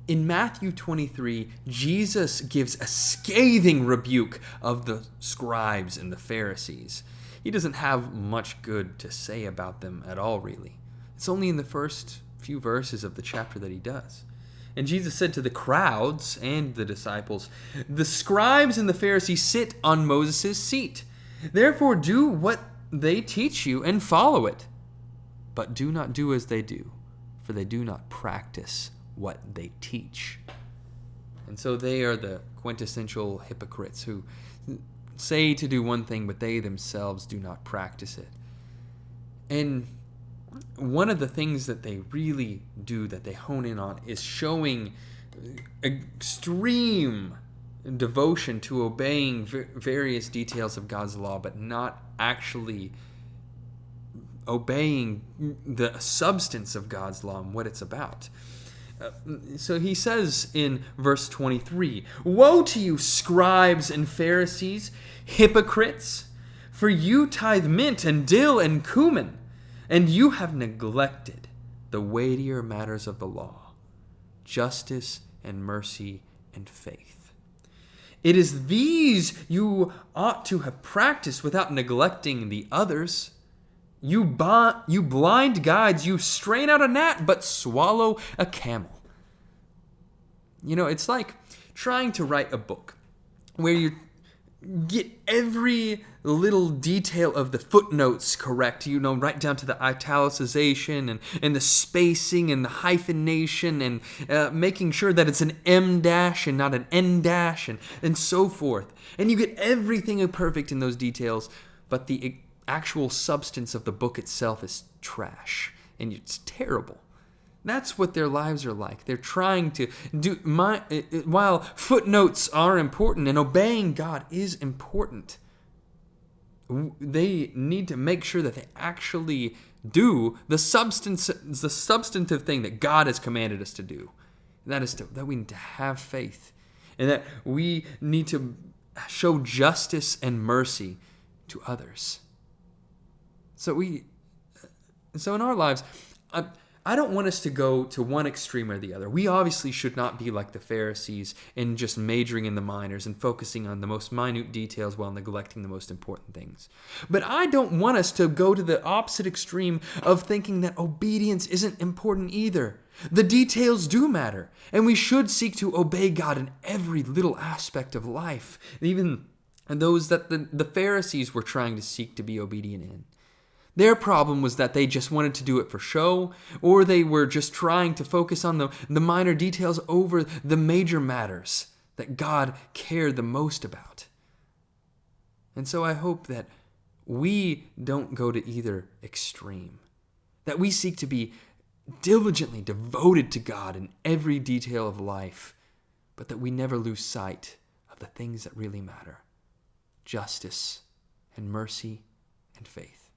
In Matthew 23, Jesus gives a scathing rebuke of the scribes and the Pharisees. He doesn't have much good to say about them at all, really. It's only in the first few verses of the chapter that he does. And Jesus said to the crowds and the disciples, "The scribes and the Pharisees sit on Moses' seat. Therefore do what they teach you and follow it. But do not do as they do, for they do not practice what they teach." And so they are the quintessential hypocrites who say to do one thing, but they themselves do not practice it. And one of the things that they really do, that they hone in on, is showing extreme devotion to obeying various details of God's law, but not actually obeying the substance of God's law and what it's about. So he says in verse 23, "Woe to you, scribes and Pharisees, hypocrites! For you tithe mint and dill and cumin, and you have neglected the weightier matters of the law, justice and mercy and faith. It is these you ought to have practiced without neglecting the others. You blind guides, you strain out a gnat, but swallow a camel." You know, it's like trying to write a book where you get every little detail of the footnotes correct, right down to the italicization and the spacing and the hyphenation and making sure that it's an M dash and not an N dash and so forth. And you get everything perfect in those details, but the actual substance of the book itself is trash, and it's terrible. That's what their lives are like. They're trying to do, while footnotes are important and obeying God is important, they need to make sure that they actually do the substantive thing that God has commanded us to do. And that is that we need to have faith, and that we need to show justice and mercy to others. So in our lives, I don't want us to go to one extreme or the other. We obviously should not be like the Pharisees and just majoring in the minors and focusing on the most minute details while neglecting the most important things. But I don't want us to go to the opposite extreme of thinking that obedience isn't important either. The details do matter, and we should seek to obey God in every little aspect of life, even those that the Pharisees were trying to seek to be obedient in. Their problem was that they just wanted to do it for show, or they were just trying to focus on the minor details over the major matters that God cared the most about. And so I hope that we don't go to either extreme, that we seek to be diligently devoted to God in every detail of life, but that we never lose sight of the things that really matter: justice and mercy and faith.